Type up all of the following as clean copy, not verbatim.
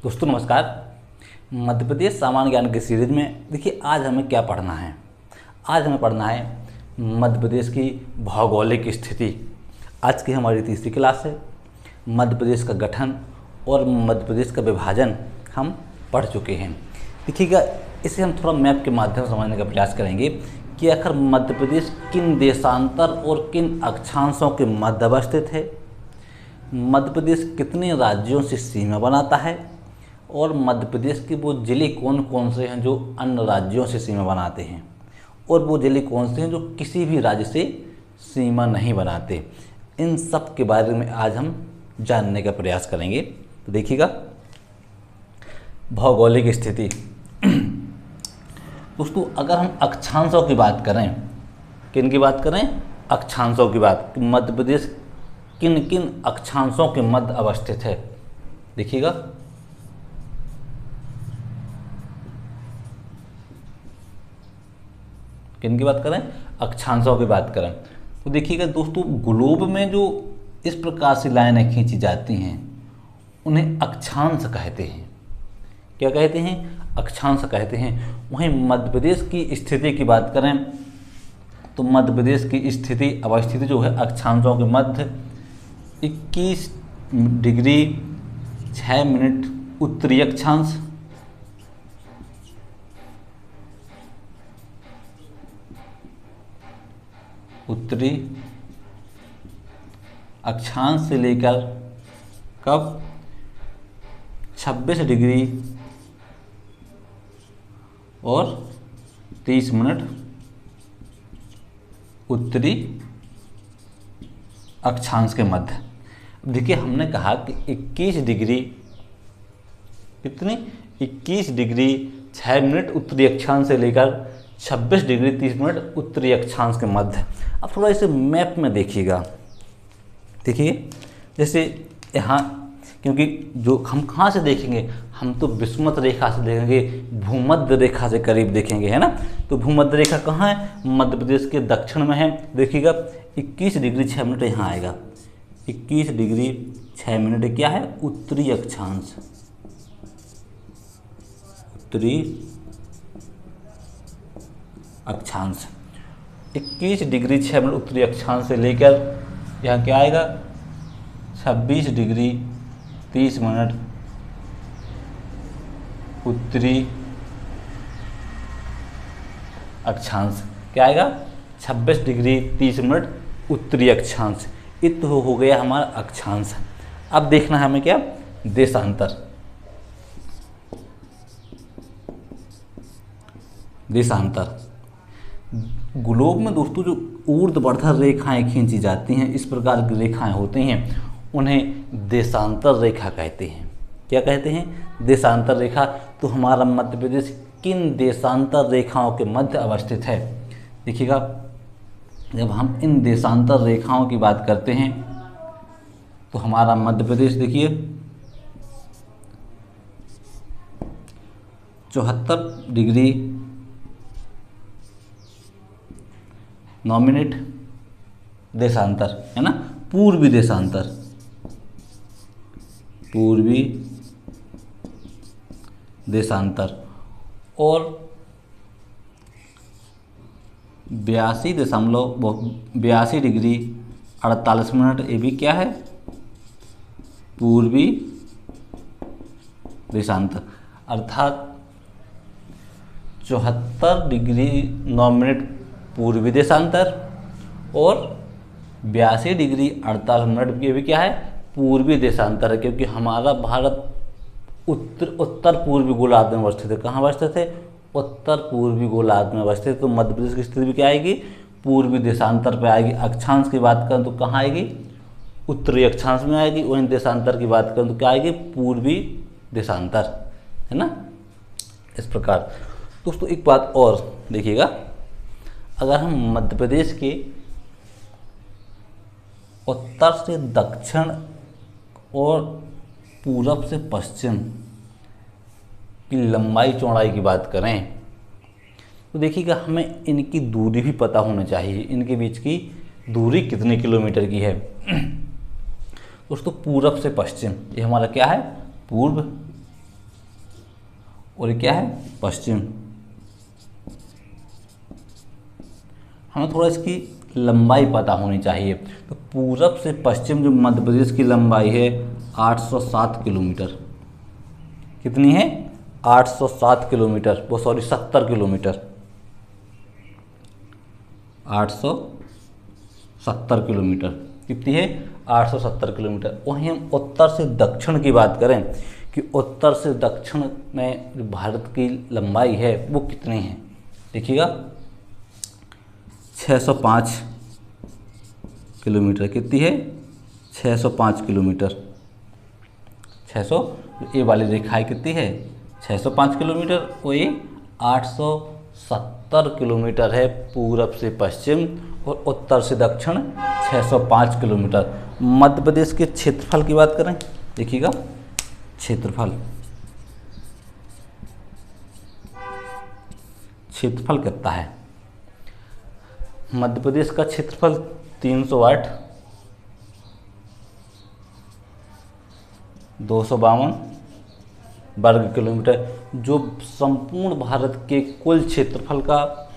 दोस्तों नमस्कार। मध्य प्रदेश सामान्य ज्ञान की सीरीज में देखिए आज हमें क्या पढ़ना है। आज हमें पढ़ना है मध्य प्रदेश की भौगोलिक स्थिति। आज की हमारी तीसरी क्लास है। मध्य प्रदेश का गठन और मध्य प्रदेश का विभाजन हम पढ़ चुके हैं। देखिएगा, इसे हम थोड़ा मैप के माध्यम से समझने का प्रयास करेंगे कि आखिर मध्य प्रदेश किन देशांतर और किन अक्षांशों के मध्य अवस्थित है, मध्य प्रदेश कितने राज्यों से सीमा बनाता है और मध्य प्रदेश के वो ज़िले कौन कौन से हैं जो अन्य राज्यों से सीमा बनाते हैं और वो ज़िले कौन से हैं जो किसी भी राज्य से सीमा नहीं बनाते। इन सब के बारे में आज हम जानने का प्रयास करेंगे। तो देखिएगा, भौगोलिक स्थिति। दोस्तों अगर हम अक्षांशों की बात करें, किन की बात करें? अक्षांशों की बात। मध्य प्रदेश किन किन अक्षांशों के मध्य अवस्थित है। देखिएगा, किन की बात करें? अक्षांशों की बात करें तो देखिएगा दोस्तों, ग्लोब में जो इस प्रकार से लाइनें खींची जाती हैं उन्हें अक्षांश कहते हैं। क्या कहते हैं? अक्षांश कहते हैं। वहीं मध्य प्रदेश की स्थिति की बात करें तो मध्य प्रदेश की स्थिति अवस्थिति जो है अक्षांशों के मध्य 21 डिग्री 6 मिनट उत्तरी अक्षांश, उत्तरी अक्षांश से लेकर कब 26 डिग्री और 30 मिनट उत्तरी अक्षांश के मध्य। देखिए, हमने कहा कि 21 डिग्री कितनी 21 डिग्री 6 मिनट उत्तरी अक्षांश से लेकर 26 डिग्री 30 मिनट उत्तरी अक्षांश के मध्य। अब थोड़ा इसे मैप में देखिएगा। देखिए, जैसे यहाँ, क्योंकि जो हम कहाँ से देखेंगे, हम तो विषुमत रेखा से देखेंगे, भूमध्य रेखा से करीब देखेंगे, है ना। तो भूमध्य रेखा कहाँ है? मध्य प्रदेश के दक्षिण में है। देखिएगा, 21 डिग्री 6 मिनट यहाँ आएगा। 21 डिग्री 6 मिनट क्या है? उत्तरी अक्षांश, उत्तरी अक्षांश। 21 डिग्री 6 मिनट उत्तरी अक्षांश से लेकर यहाँ क्या आएगा? 26 डिग्री 30 मिनट उत्तरी अक्षांश। क्या आएगा? 26 डिग्री 30 मिनट उत्तरी अक्षांश। इत हो गया हमारा अक्षांश। अब देखना है हमें क्या? देशांतर। देशांतर ग्लोब में दोस्तों जो ऊर्ध्वाधर रेखाएं खींची जाती हैं, इस प्रकार की रेखाएं होती हैं, उन्हें देशांतर रेखा कहते हैं। क्या कहते हैं? देशांतर रेखा। तो हमारा मध्य प्रदेश किन देशांतर रेखाओं के मध्य अवस्थित है? देखिएगा, जब हम इन देशांतर रेखाओं की बात करते हैं तो हमारा मध्य प्रदेश देखिए 74 डिग्री 9 मिनट देशांतर, है ना। पूर्वी देशांतर, पूर्वी देशांतर। और 82 डिग्री 48 मिनट, ये भी क्या है? पूर्वी देशांतर। अर्थात 74 डिग्री 9 मिनट पूर्वी देशांतर और 82 डिग्री 48 मिनट ये भी क्या है? पूर्वी देशांतर है। क्योंकि हमारा भारत उत्तर पूर्वी गोलार्ध में अवस्थित है। कहाँ अवस्थित है? उत्तर पूर्वी गोलार्ध में अवस्थित। तो मध्य प्रदेश की स्थिति भी क्या आएगी? पूर्वी देशांतर पे आएगी। अक्षांश की बात करें तो कहाँ आएगी? उत्तरी अक्षांश में आएगी। वहीं देशांतर की बात करें तो क्या आएगी? पूर्वी देशांतर, है ना। इस प्रकार दोस्तों एक बात और देखिएगा, अगर हम मध्य प्रदेश के उत्तर से दक्षिण और पूरब से पश्चिम की लंबाई चौड़ाई की बात करें तो देखिएगा, हमें इनकी दूरी भी पता होनी चाहिए। इनके बीच की दूरी कितने किलोमीटर की है। दोस्तों पूरब से पश्चिम, ये हमारा क्या है? पूर्व, और ये क्या है, पश्चिम। हमें थोड़ा इसकी लंबाई पता होनी चाहिए। तो पूरब से पश्चिम जो मध्य प्रदेश की लंबाई है 807 किलोमीटर। कितनी है? 807 किलोमीटर, वो सॉरी 70 किलोमीटर, 870 किलोमीटर। कितनी है? 870 किलोमीटर। वहीं हम उत्तर से दक्षिण की बात करें कि उत्तर से दक्षिण में जो भारत की लंबाई है वो कितनी है, देखिएगा 605 किलोमीटर। कितनी है? 605 किलोमीटर। 600, ये वाली रेखाएं कितनी है? 605 किलोमीटर। और ये 870 किलोमीटर है पूरब से पश्चिम, और उत्तर से दक्षिण 605 किलोमीटर। मध्य प्रदेश के क्षेत्रफल की बात करें, देखिएगा क्षेत्रफल, क्षेत्रफल कितना है? मध्य प्रदेश का क्षेत्रफल 308, 252 वर्ग किलोमीटर, जो संपूर्ण भारत के कुल क्षेत्रफल का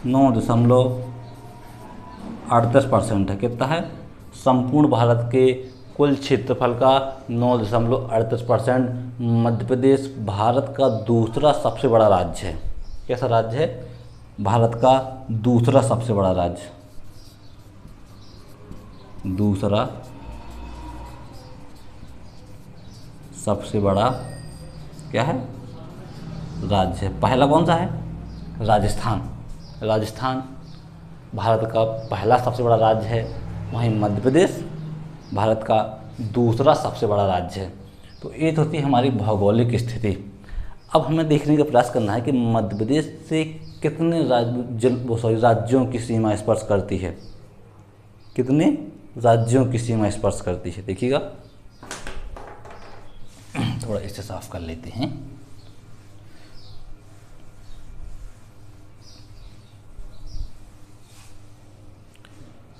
9.38% है। कितना है? संपूर्ण भारत के कुल क्षेत्रफल का 9.38%। मध्य प्रदेश भारत का दूसरा सबसे बड़ा राज्य है। कैसा राज्य है? भारत का दूसरा सबसे बड़ा राज्य, दूसरा सबसे बड़ा क्या है? राज्य है। पहला कौन सा है? राजस्थान। राजस्थान भारत का पहला सबसे बड़ा राज्य है। वहीं मध्य प्रदेश भारत का दूसरा सबसे बड़ा राज्य है। तो ये तो थी हमारी भौगोलिक स्थिति। अब हमें देखने का प्रयास करना है कि मध्य प्रदेश से कितने राज्यों की सीमा स्पर्श करती है। कितने राज्यों की सीमा स्पर्श करती है, देखिएगा थोड़ा इसे साफ कर लेते हैं।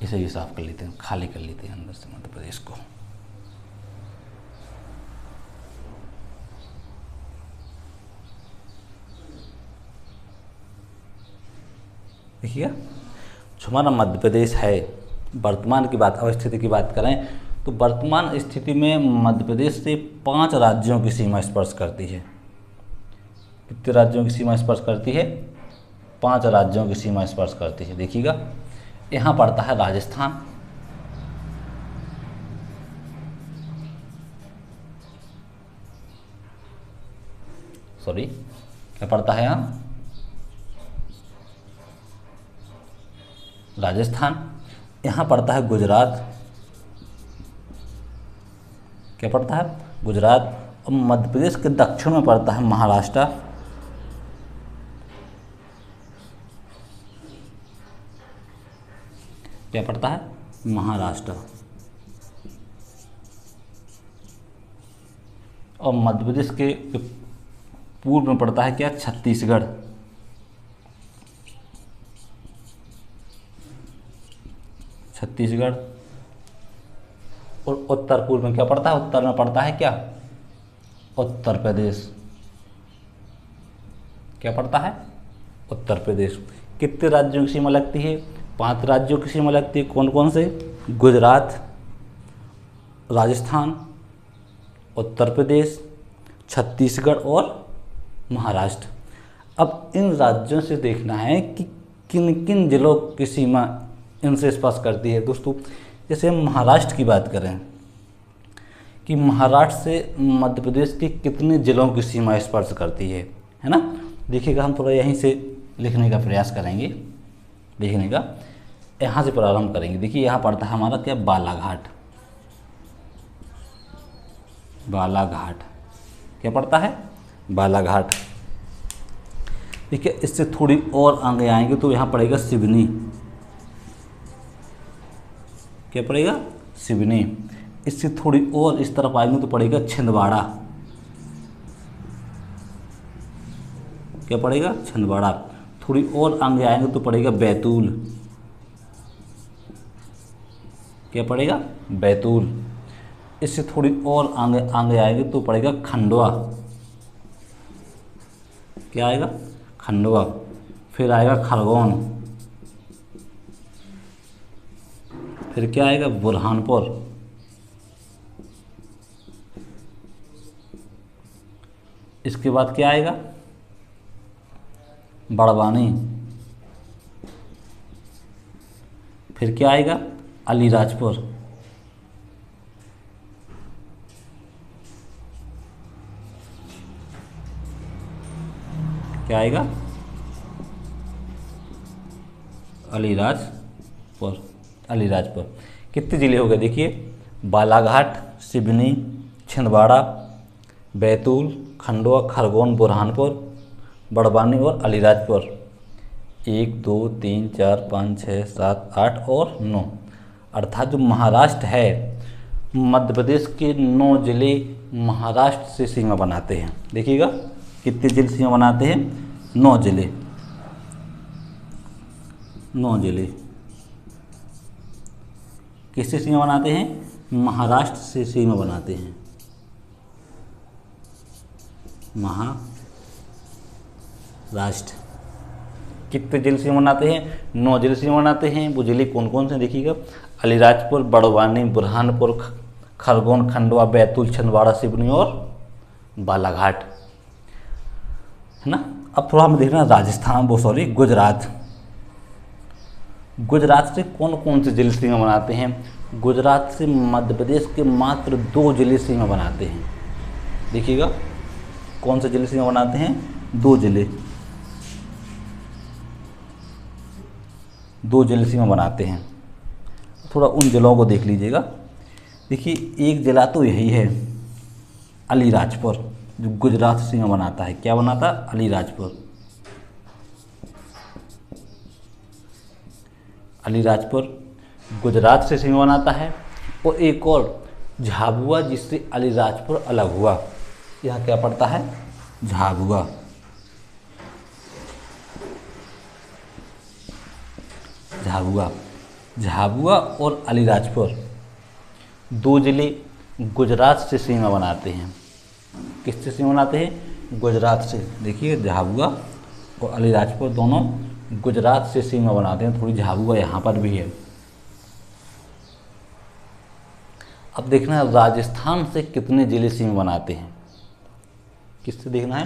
इसे भी साफ कर लेते हैं, खाली कर लेते हैं अंदर से मध्य प्रदेश को। देखिएगा जो हमारा मध्य प्रदेश है, वर्तमान की बात, अवस्थिति की बात करें तो वर्तमान स्थिति में मध्य प्रदेश से 5 राज्यों की सीमा स्पर्श करती है। कितने राज्यों की सीमा स्पर्श करती है? 5 राज्यों की सीमा स्पर्श करती है। देखिएगा यहाँ पड़ता है राजस्थान, सॉरी क्या पड़ता है यहाँ? राजस्थान। यहाँ पड़ता है गुजरात। क्या पड़ता है? गुजरात। और मध्य प्रदेश के दक्षिण में पड़ता है महाराष्ट्र। क्या पड़ता है? महाराष्ट्र। और मध्य प्रदेश के पूर्व में पड़ता है क्या? छत्तीसगढ़। छत्तीसगढ़। और उत्तर पूर्व में क्या पड़ता है? उत्तर में पड़ता है क्या? उत्तर प्रदेश। क्या पड़ता है? उत्तर प्रदेश। कितने राज्यों की सीमा लगती है? 5 राज्यों की सीमा लगती है। कौन कौन से? गुजरात, राजस्थान, उत्तर प्रदेश, छत्तीसगढ़ और महाराष्ट्र। अब इन राज्यों से देखना है कि किन किन जिलों की सीमा इनसे स्पर्श करती है। दोस्तों जैसे हम महाराष्ट्र की बात करें कि महाराष्ट्र से मध्य प्रदेश के कितने जिलों की सीमा स्पर्श करती है ना। देखिएगा हम थोड़ा यहीं से लिखने का प्रयास करेंगे, लिखने का यहाँ से प्रारंभ करेंगे। देखिए यहाँ पड़ता है हमारा क्या? बालाघाट। बालाघाट क्या पड़ता है? बालाघाट। देखिए इससे थोड़ी और आगे आएंगे तो यहाँ पड़ेगा सिवनी। क्या पड़ेगा? सिवनी। इससे थोड़ी और इस तरफ आएंगे तो पड़ेगा छिंदवाड़ा। क्या पड़ेगा? छिंदवाड़ा। थोड़ी और आगे आएंगे तो पड़ेगा बैतूल। क्या पड़ेगा? बैतूल। इससे थोड़ी और आगे आएंगे तो पड़ेगा खंडवा। क्या आएगा, खंडवा। फिर आएगा खरगोन, फिर क्या आएगा, बुरहानपुर, इसके बाद क्या आएगा, बड़वानी, फिर क्या आएगा, अलीराजपुर, क्या आएगा, अलीराजपुर। अलीराजपुर कितने ज़िले हो गए देखिए, बालाघाट, सिवनी, छिंदवाड़ा, बैतूल, खंडवा, खरगोन, बुरहानपुर, बड़वानी और अलीराजपुर। 1 2 3 4 5 6 7 8 और 9, अर्थात जो महाराष्ट्र है, मध्य प्रदेश के 9 जिले महाराष्ट्र से सीमा बनाते हैं। देखिएगा कितने जिले सीमा बनाते हैं, 9 जिले, 9 जिले किससे सीमा बनाते हैं, महाराष्ट्र से सीमा बनाते हैं। महाराष्ट्र कितने जिले सीमा बनाते हैं, 9 जिले सीमा बनाते हैं। वो जिले कौन कौन से देखिएगा, अलीराजपुर, बड़वानी, बुरहानपुर, खरगोन, खंडवा, बैतूल, छिंदवाड़ा, सिवनी और बालाघाट, है ना। अब थोड़ा हम देख रहे हैं राजस्थान, गुजरात। गुजरात से कौन कौन से जिले सीमा बनाते हैं, गुजरात से मध्य प्रदेश के मात्र 2 जिले सीमा बनाते हैं। देखिएगा कौन से जिले सीमा बनाते हैं, 2 जिले, 2 जिले सीमा बनाते हैं। थोड़ा उन जिलों को देख लीजिएगा। देखिए एक जिला तो यही है अलीराजपुर, जो गुजरात से सीमा बनाता है। क्या बनाता है, अलीराजपुर। अलीराजपुर गुजरात से सीमा बनाता है। और एक और झाबुआ, जिससे अलीराजपुर अलग हुआ। यहाँ क्या पड़ता है, झाबुआ। झाबुआ, झाबुआ और अलीराजपुर 2 जिले गुजरात से सीमा बनाते हैं। किससे सीमा बनाते हैं, गुजरात से। देखिए झाबुआ और अलीराजपुर दोनों गुजरात से सीमा बनाते हैं। थोड़ी झाबुआ यहाँ पर भी है। अब देखना है राजस्थान से कितने जिले सीमा बनाते हैं। किससे देखना है,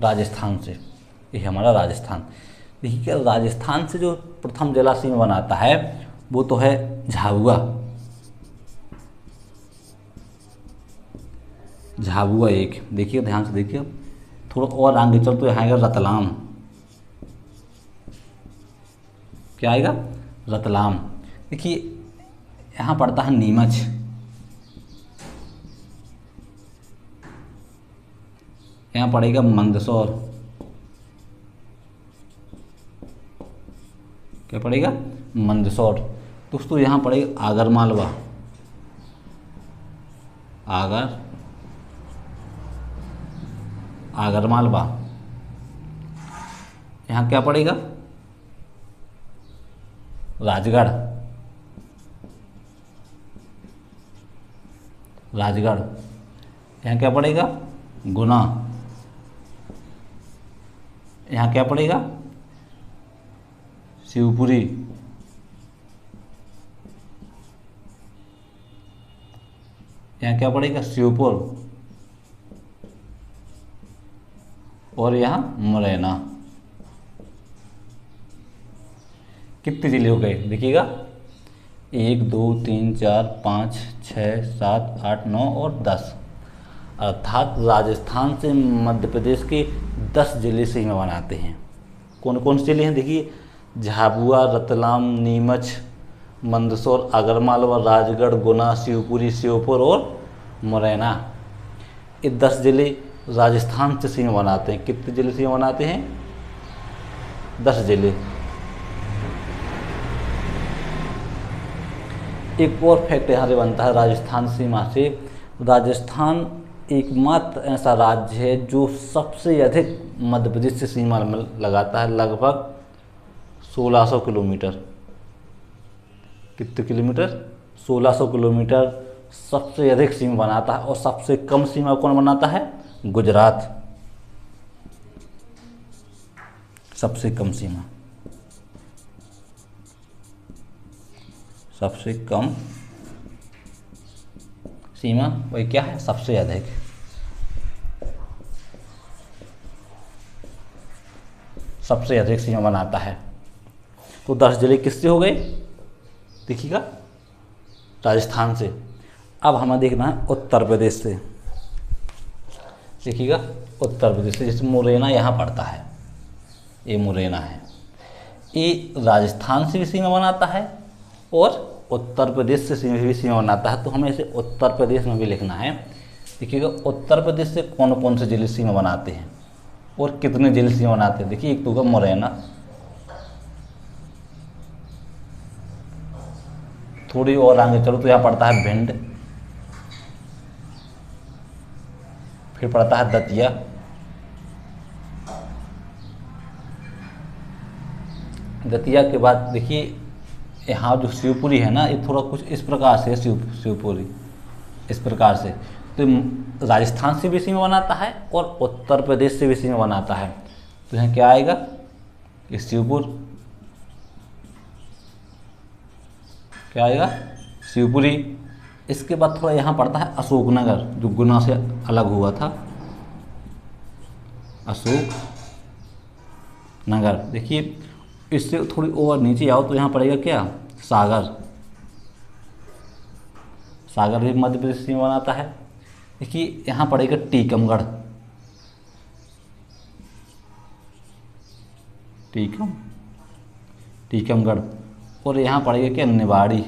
राजस्थान से। ये हमारा राजस्थान। देखिए क्या, राजस्थान से जो प्रथम जिला सीमा बनाता है वो तो है झाबुआ। झाबुआ एक, देखिए ध्यान से देखिए। थोड़ा और आगे चल तो यहाँ आएगा रतलाम। क्या आएगा, रतलाम। देखिए यहाँ पड़ता है नीमच। यहाँ पड़ेगा मंदसौर। क्या पड़ेगा, मंदसौर। दोस्तों यहाँ पड़ेगा आगरमालवा। आगरमालवा। यहाँ क्या पड़ेगा, राजगढ़। यहाँ क्या पड़ेगा, गुना। यहाँ क्या पड़ेगा, शिवपुरी। यहाँ क्या पड़ेगा, श्योपुर। और यहाँ मुरैना। कितने जिले हो गए देखिएगा, 1 2 3 4 5 6 7 8 9 और 10। अर्थात राजस्थान से मध्य प्रदेश के 10 जिले सीमा बनाते हैं। कौन कौन से जिले हैं देखिए, झाबुआ, रतलाम, नीमच, मंदसौर, आगरमालवा, राजगढ़, गुना, शिवपुरी, श्योपुर और मुरैना। ये 10 जिले राजस्थान से सीमा बनाते हैं। कितने जिले सीमा बनाते हैं, 10 जिले। एक और फैक्ट यहाँ से बनता है राजस्थान सीमा से। राजस्थान एकमात्र ऐसा राज्य है जो सबसे अधिक मध्य प्रदेश से सीमा लगाता है, लगभग 1600 किलोमीटर। कितने किलोमीटर, 1600 किलोमीटर सबसे अधिक सीमा बनाता है। और सबसे कम सीमा कौन बनाता है, गुजरात। सबसे कम सीमा, सबसे कम सीमा वही क्या है, सबसे अधिक, सबसे अधिक सीमा बनाता है। तो 10 जिले किससे हो गए, देखिएगा राजस्थान से। अब हमें देखना है उत्तर प्रदेश से, देखिएगा उत्तर प्रदेश से, जैसे मुरैना यहाँ पड़ता है, ये मुरैना है, ये राजस्थान से भी सीमा बनाता है और उत्तर प्रदेश से भी सीमा बनाता है। तो हमें इसे उत्तर प्रदेश में भी लिखना है। देखिएगा उत्तर प्रदेश से कौन कौन से जिले सीमा बनाते हैं और कितने जिले सीमा बनाते हैं। देखिए एक तो होगा मुरैना, थोड़ी और आगे चलो तो यहाँ पड़ता है भिंड, फिर पड़ता है दतिया, दतिया के बाद देखिए यहाँ जो शिवपुरी है ना, ये थोड़ा कुछ इस प्रकार से शिवपुरी इस प्रकार से। तो राजस्थान से भी सीमा बनाता है और उत्तर प्रदेश से भी सीमा बनाता है। तो यहाँ क्या आएगा, ये शिवपुर, क्या आएगा शिवपुरी। इसके बाद थोड़ा यहाँ पड़ता है अशोकनगर, जो गुना से अलग हुआ था, अशोक नगर। देखिए इससे थोड़ी और नीचे आओ तो यहाँ पड़ेगा क्या, सागर, सागर भी मध्य प्रदेश से बनाता है। देखिए यहाँ पड़ेगा टीकमगढ़, टीकमगढ़, और यहाँ पड़ेगा क्या, निवाड़ी।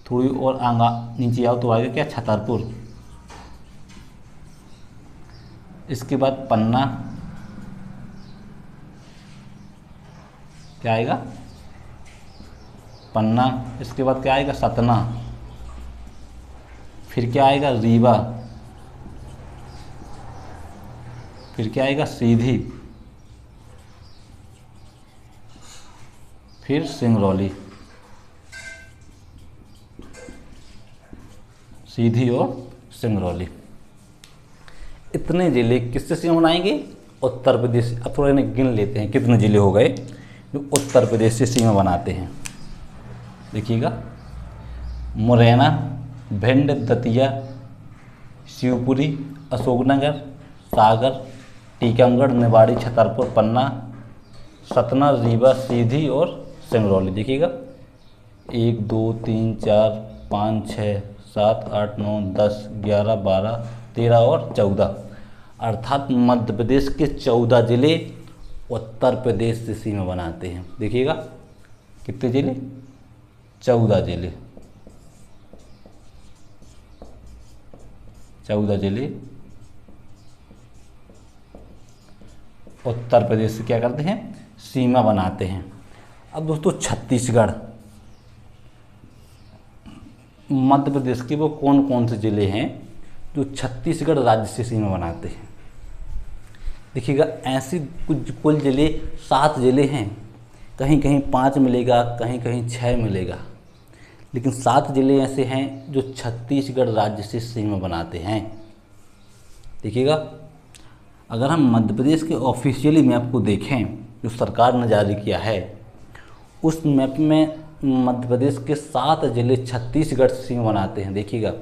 थोड़ी और आगा नीचे आओ तो आएगा क्या, छतरपुर। इसके बाद पन्ना, क्या आएगा, पन्ना। इसके बाद क्या आएगा, सतना। फिर क्या आएगा, रीवा। फिर क्या आएगा, सीधी। फिर सिंगरौली, सीधी और सिंगरौली। इतने जिले किससे सीमा बनाएंगे, उत्तर प्रदेश। अब थोड़ा इन्हें गिन लेते हैं कितने जिले हो गए जो उत्तर प्रदेश से सीमा बनाते हैं। देखिएगा मुरैना, भिंड, दतिया, शिवपुरी, अशोकनगर, सागर, टीकमगढ़, निवाड़ी, छतरपुर, पन्ना, सतना, रीवा, सीधी और सिंगरौली। देखिएगा 1 2 3 4 5 6 7 8 9 10 11 12 13 और 14, अर्थात मध्य प्रदेश के 14 जिले उत्तर प्रदेश से सीमा बनाते हैं। देखिएगा कितने जिले, 14 जिले, 14 जिले उत्तर प्रदेश से क्या करते हैं, सीमा बनाते हैं। अब दोस्तों छत्तीसगढ़, मध्य प्रदेश के वो कौन कौन से जिले हैं जो छत्तीसगढ़ राज्य से सीमा बनाते हैं। देखिएगा ऐसे कुछ कुल जिले 7 जिले हैं, कहीं कहीं 5 मिलेगा, कहीं कहीं 6 मिलेगा, लेकिन 7 जिले ऐसे हैं जो छत्तीसगढ़ राज्य से सीमा बनाते हैं। देखिएगा अगर हम मध्य प्रदेश के ऑफिशियली मैप को देखें जो सरकार ने जारी किया है, उस मैप में मध्य प्रदेश के 7 जिले छत्तीसगढ़ से सीमा बनाते हैं। देखिएगा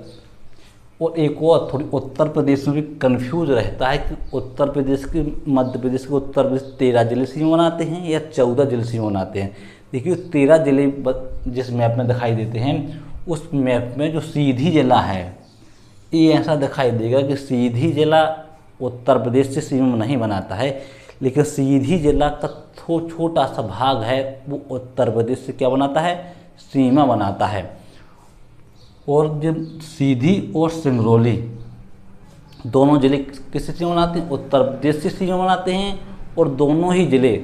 और एक और थोड़ी उत्तर प्रदेश में भी कन्फ्यूज रहता है कि उत्तर प्रदेश के मध्य प्रदेश के उत्तर प्रदेश 13 जिले सीमा बनाते हैं या 14 जिले सीमा बनाते हैं। देखिए 13 जिले जिस मैप में दिखाई देते हैं, उस मैप में जो सीधी जिला है ये ऐसा दिखाई देगा कि सीधी जिला उत्तर प्रदेश से सीमा नहीं बनाता है, लेकिन सीधी जिला का छोटा सा भाग है वो उत्तर प्रदेश से क्या बनाता है, सीमा बनाता है। और जब सीधी और सिंगरौली दोनों जिले किससे सीमा बनाते हैं, उत्तर प्रदेश से सीमा बनाते हैं, और दोनों ही जिले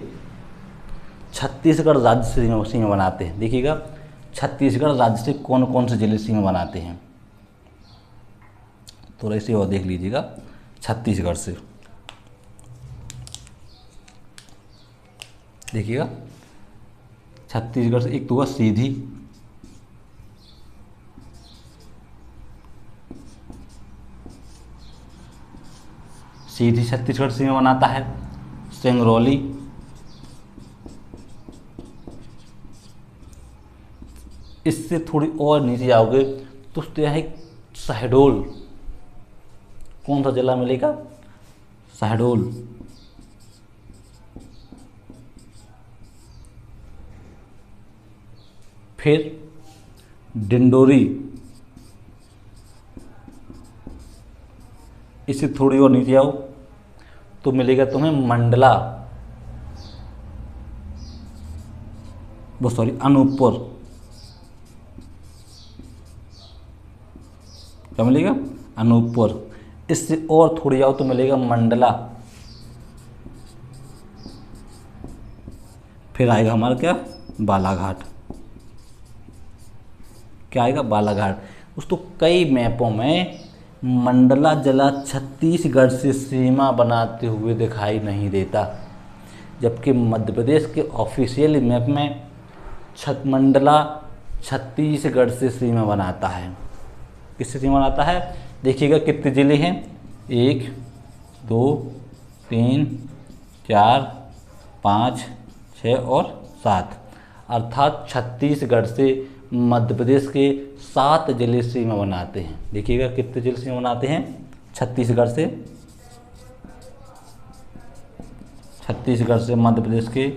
छत्तीसगढ़ राज्य से सीमा बनाते हैं। देखिएगा छत्तीसगढ़ राज्य से कौन कौन से जिले सीमा बनाते हैं, थोड़ा इसे और देख लीजिएगा। छत्तीसगढ़ से देखिएगा, छत्तीसगढ़ से एक तो हुआ सीधी, सीधी छत्तीसगढ़ सीमा बनाता है। सिंगरौली, इससे थोड़ी और नीचे जाओगे तो उसके यहाँ एक शहडोल, कौन सा जिला मिलेगा? शहडोल। फिर डिंडोरी, इससे थोड़ी और नीचे आओ तो मिलेगा तुम्हें मंडला, वो सॉरी अनूपपुर, क्या मिलेगा? अनूपपुर। इससे और थोड़ी आओ तो मिलेगा मंडला। फिर आएगा हमारा क्या? बालाघाट। क्या आएगा? बालाघाट। दोस्तों कई मैपों में मंडला जिला छत्तीसगढ़ से सीमा बनाते हुए दिखाई नहीं देता, जबकि मध्य प्रदेश के ऑफिशियल मैप में मंडला छत्तीसगढ़ से सीमा बनाता है। किससे सीमा बनाता है? देखिएगा कितने जिले हैं, 1 2 3 4 5 6 और 7, अर्थात छत्तीसगढ़ से मध्य प्रदेश के 7 जिले सीमा बनाते हैं। देखिएगा कितने जिले सीमा बनाते हैं छत्तीसगढ़ से, छत्तीसगढ़ से मध्य प्रदेश के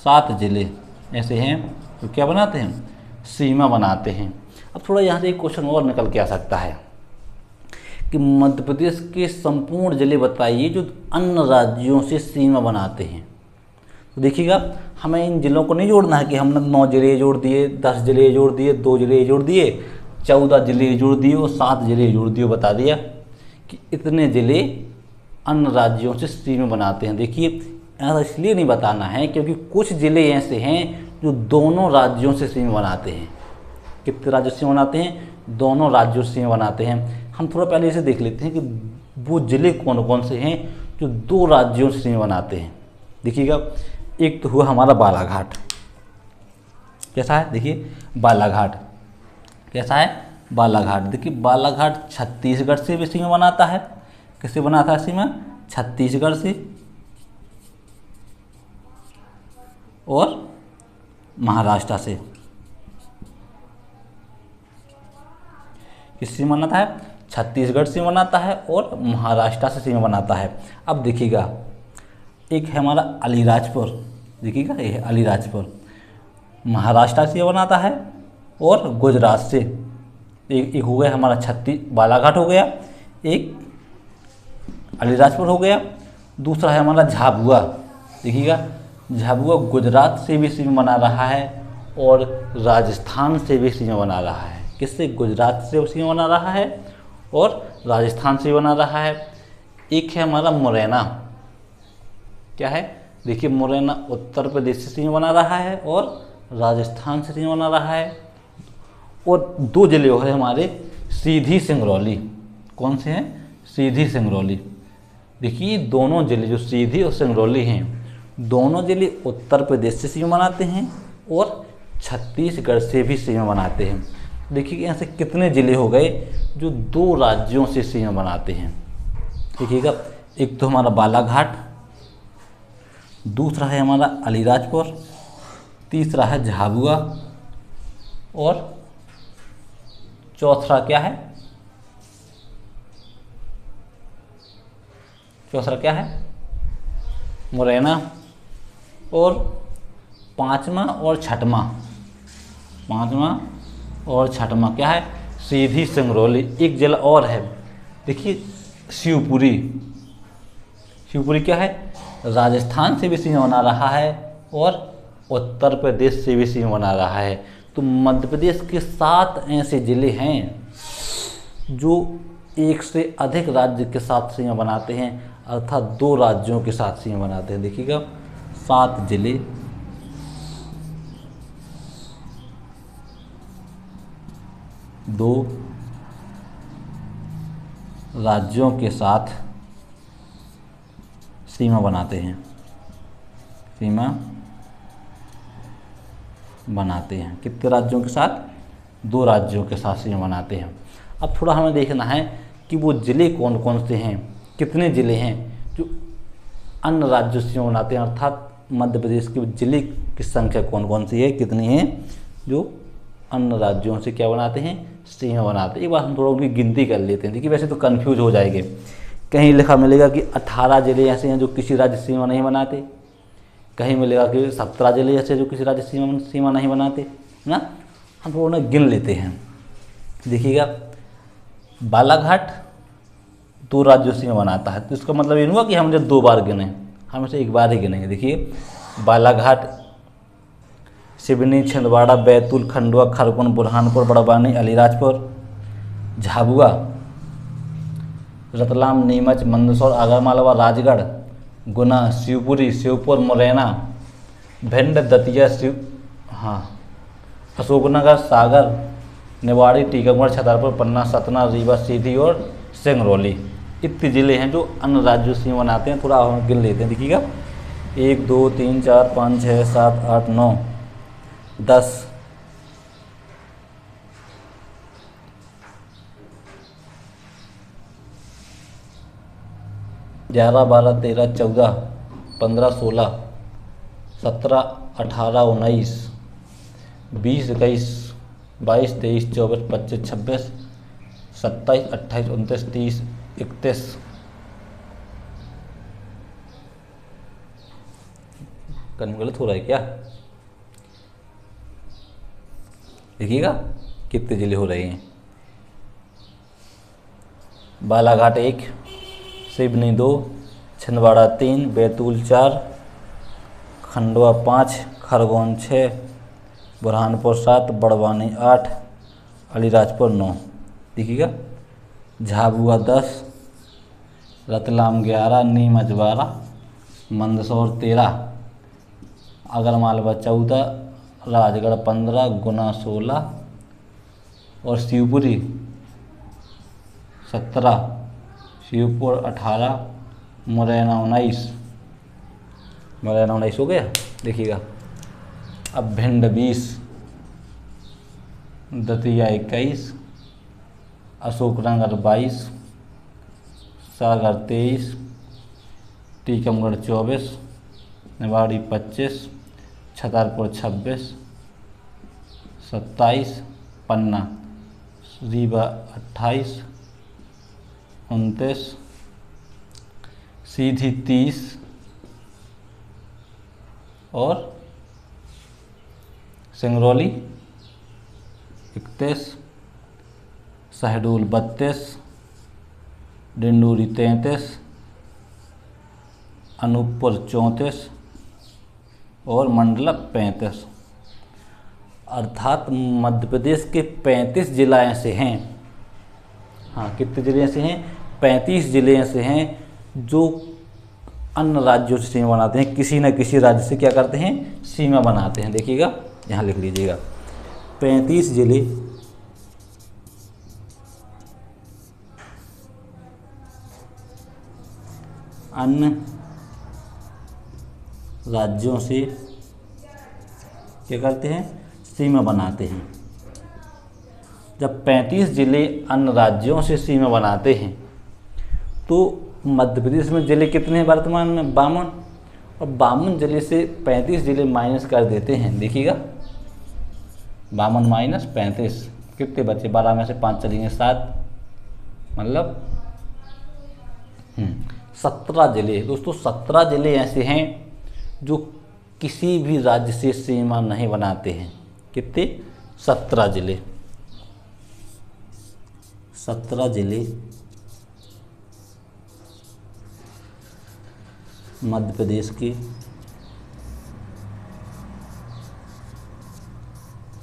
7 जिले ऐसे हैं तो क्या बनाते हैं? सीमा बनाते हैं। अब थोड़ा यहाँ से एक क्वेश्चन और निकल के आ सकता है कि मध्य प्रदेश के संपूर्ण जिले बताइए जो अन्य राज्यों से सीमा बनाते हैं। तो देखिएगा हमें इन जिलों को नहीं जोड़ना है कि हमने 9 जिले जोड़ दिए, 10 जिले जोड़ दिए, 2 जिले जोड़ दिए, 14 जिले जोड़ दिए और 7 जिले जोड़ दिए, बता दिया कि इतने जिले अन्य राज्यों से सीमा बनाते हैं। देखिए ऐसा इसलिए नहीं बताना है क्योंकि कुछ जिले ऐसे हैं जो दोनों राज्यों से सीमा बनाते हैं। कितने राज्यों से सीमा बनाते हैं? दोनों राज्यों से सीमा बनाते हैं। हम थोड़ा पहले इसे देख लेते हैं कि वो जिले कौन कौन से हैं जो 2 राज्यों से सीमा बनाते हैं। देखिएगा एक तो हुआ हमारा बालाघाट। कैसा है? देखिए बालाघाट कैसा है? बालाघाट। देखिए बालाघाट छत्तीसगढ़ से भी सीमा बनाता है। किससे बनाता है सीमा? छत्तीसगढ़ से और महाराष्ट्र से। किससे सीमा बनाता है? छत्तीसगढ़ से बनाता है और महाराष्ट्र से सीमा बनाता है। अब देखिएगा एक है हमारा अलीराजपुर। देखिएगा ये है अलीराजपुर, महाराष्ट्र से बनाता है और गुजरात से। एक हो गया हमारा बालाघाट हो गया, एक अलीराजपुर हो गया, दूसरा है हमारा झाबुआ। देखिएगा झाबुआ गुजरात से भी सीमा बना रहा है और राजस्थान से भी सीमा बना रहा है। किससे? गुजरात से सीमा बना रहा है और राजस्थान से बना रहा है। एक है हमारा मुरैना। क्या है? देखिए मुरैना उत्तर प्रदेश से सीमा बना रहा है और राजस्थान से सीमा बना रहा है। और 2 जिले हो गए हमारे सीधी सिंगरौली। कौन से हैं? सीधी सिंगरौली। देखिए दोनों जिले जो सीधी और सिंगरौली हैं, दोनों जिले उत्तर प्रदेश से सीमा बनाते हैं और छत्तीसगढ़ से भी सीमा बनाते हैं। देखिए यहाँ से कितने जिले हो गए जो 2 राज्यों से सीमा बनाते हैं। देखिएगा एक तो हमारा बालाघाट, दूसरा है हमारा अलीराजपुर, तीसरा है झाबुआ और चौथा क्या है? चौथा क्या है? मुरैना। और पांचवा और छठवां क्या है? सीधी सिंगरौली। एक जिला और है, देखिए शिवपुरी। शिवपुरी क्या है? राजस्थान से भी सीमा बना रहा है और उत्तर प्रदेश से भी सीमा बना रहा है। तो मध्य प्रदेश के 7 ऐसे जिले हैं जो एक से अधिक राज्य के साथ सीमा बनाते हैं, अर्थात 2 राज्यों के साथ सीमा बनाते हैं। देखिएगा 7 जिले 2 राज्यों के साथ सीमा बनाते हैं। कितने राज्यों के साथ? 2 राज्यों के साथ सीमा बनाते हैं। अब थोड़ा हमें देखना है कि वो ज़िले कौन कौन से हैं, कितने ज़िले हैं जो अन्य राज्यों से सीमा बनाते हैं, अर्थात मध्य प्रदेश के जिले की संख्या कौन कौन सी है, कितनी है, जो अन्य राज्यों से क्या बनाते हैं, सीमा बनाते हैं। एक बार हम थोड़ा उनकी गिनती कर लेते हैं। देखिए वैसे तो कन्फ्यूज हो जाएंगे, कहीं लिखा मिलेगा कि 18 जिले ऐसे हैं जो किसी राज्य से सीमा नहीं बनाते, कहीं मिलेगा कि 17 जिले ऐसे जो किसी राज्य से सीमा नहीं बनाते, है ना। हम थोड़ा उन्हें गिन लेते हैं। देखिएगा बालाघाट 2 राज्यों से सीमा बनाता है, तो इसका मतलब ये नहीं हुआ कि हमने 2 बार गिने, हम इसे 1 बार ही गिनेंगे। देखिए बालाघाट सिवनी, छिंदवाड़ा, बैतूल, खंडवा, खरगोन, बुरहानपुर, बड़वानी, अलीराजपुर, झाबुआ, रतलाम, नीमच, मंदसौर, आगरमालवा, राजगढ़, गुना, शिवपुरी, श्योपुर, मुरैना, भिंड, दतिया, अशोकनगर, सागर, निवाड़ी, टीकमगढ़, छतरपुर, पन्ना, सतना, रीवा, सीधी और सिंगरौली इतने जिले हैं जो अन्य राज्यों से बनाते हैं। थोड़ा हम गिन लेते हैं। देखिएगा 1 2 3 4 5 6 7 8 9 10 11 12 13 14 15 16 17 18 19 20 21 22 23 24 25 26 27 28 29 30 31 करने गलत हो रहा है क्या? देखिएगा कितने जिले हो रहे हैं। बालाघाट 1, सिवनी 2, छिंदवाड़ा 3, बैतूल 4, खंडवा 5, खरगोन 6, बुरहानपुर 7, बड़वानी 8, अलीराजपुर 9। देखिएगा झाबुआ 10, रतलाम 11, नीमच 12, मंदसौर 13, आगरमालवा 14, राजगढ़ 15, गुना 16 और शिवपुरी 17, शिवपुर 18, मुरैना 19 हो गया। देखिएगा अब भिंड 20, दतिया 21, अशोकनगर 22, सागर 23, टीकमगढ़ 24, निवाड़ी 25, छतरपुर 26, 27, पन्ना, रीवा 28, 29, सीधी 30 और सिंगरौली 31, शहडोल 32, डिंडोरी 33, अनूपपुर 34 और मंडला 35। अर्थात मध्य प्रदेश के 35 जिला ऐसे हैं। हाँ, कितने जिले ऐसे हैं? 35 जिले ऐसे हैं जो अन्य राज्यों से सीमा बनाते हैं, किसी न किसी राज्य से क्या करते हैं, सीमा बनाते हैं। देखिएगा यहाँ लिख लीजिएगा 35 जिले अन्य राज्यों से क्या करते हैं, सीमा बनाते हैं। जब 35 जिले अन्य राज्यों से सीमा बनाते हैं तो मध्य प्रदेश में जिले कितने हैं वर्तमान में? 52। और 52 जिले से 35 जिले माइनस कर देते हैं। देखिएगा 52 माइनस 35 कितने बचे? 12 में से 5 चलेंगे 7, मतलब 17 जिले। दोस्तों 17 जिले ऐसे हैं जो किसी भी राज्य से सीमा नहीं बनाते हैं। कितने? 17 जिले। 17 जिले मध्य प्रदेश के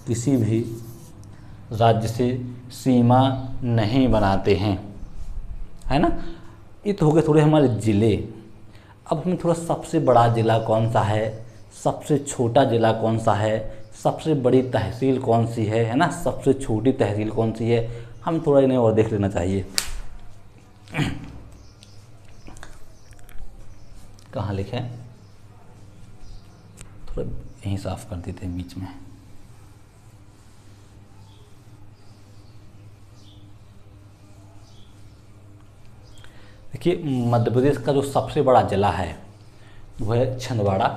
किसी भी राज्य से सीमा नहीं बनाते हैं, है ना। ये तो हो गए थोड़े हमारे ज़िले। अब हमें थोड़ा सबसे बड़ा ज़िला कौन सा है, सबसे छोटा ज़िला कौन सा है, सबसे बड़ी तहसील कौन सी है ना, सबसे छोटी तहसील कौन सी है, हम थोड़ा इन्हें और देख लेना चाहिए। कहाँ लिखे हैं? थोड़ा यहीं साफ कर देते हैं बीच में। देखिए मध्य प्रदेश का जो सबसे बड़ा जिला है वो है छिंदवाड़ा।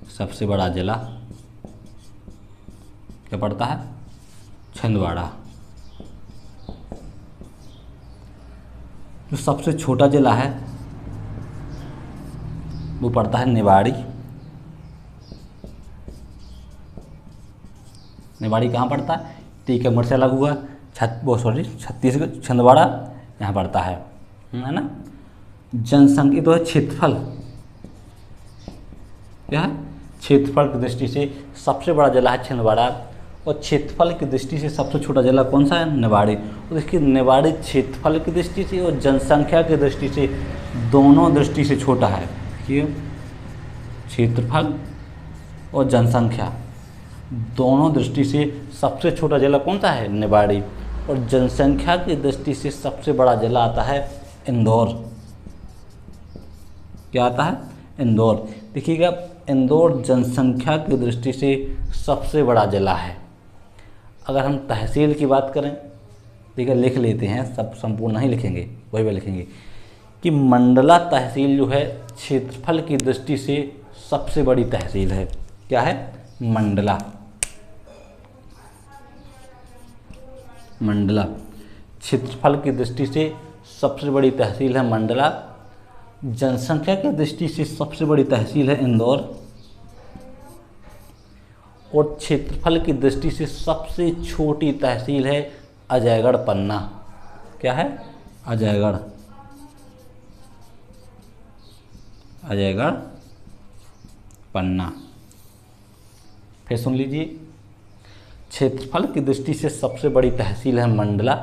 सबसे बड़ा जिला क्या पड़ता है? छिंदवाड़ा। जो सबसे छोटा जिला है वो पड़ता है निवाड़ी। निवाड़ी कहाँ पड़ता है? टीकमगढ़ से अलग हुआ छत्तीसगढ़, छिंदवाड़ा यहाँ पड़ता है ना। जनसंख्या तो है क्षेत्रफल, क्या है? क्षेत्रफल की दृष्टि से सबसे बड़ा जिला है छिंदवाड़ा और क्षेत्रफल की दृष्टि से सबसे छोटा जिला कौन सा है? निवाड़ी। और देखिए निवाड़ी क्षेत्रफल की दृष्टि से और जनसंख्या की दृष्टि से दोनों दृष्टि से छोटा है। देखिए क्षेत्रफल और जनसंख्या दोनों दृष्टि से सबसे छोटा जिला कौन सा है? निवाड़ी। और जनसंख्या की दृष्टि से सबसे बड़ा जिला आता है इंदौर। क्या आता है? इंदौर। देखिएगा इंदौर जनसंख्या की दृष्टि से सबसे बड़ा जिला है। अगर हम तहसील की बात करें, ठीक है, लिख लेते हैं, सब संपूर्ण नहीं लिखेंगे, वही भी लिखेंगे कि मंडला तहसील जो है क्षेत्रफल की दृष्टि से सबसे बड़ी तहसील है। क्या है? मंडला। मंडला क्षेत्रफल की दृष्टि से सबसे बड़ी तहसील है मंडला। जनसंख्या की दृष्टि से सबसे बड़ी तहसील है इंदौर और क्षेत्रफल की दृष्टि से सबसे छोटी तहसील है अजयगढ़ पन्ना। क्या है? अजयगढ़। अजयगढ़ पन्ना। फिर सुन लीजिए, क्षेत्रफल की दृष्टि से सबसे बड़ी तहसील है मंडला,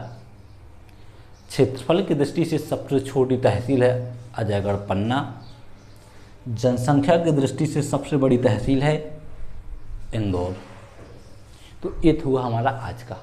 क्षेत्रफल की दृष्टि से सबसे छोटी तहसील है अजयगढ़ पन्ना, जनसंख्या की दृष्टि से सबसे बड़ी तहसील है इंदौर। तो ये हुआ हमारा आज का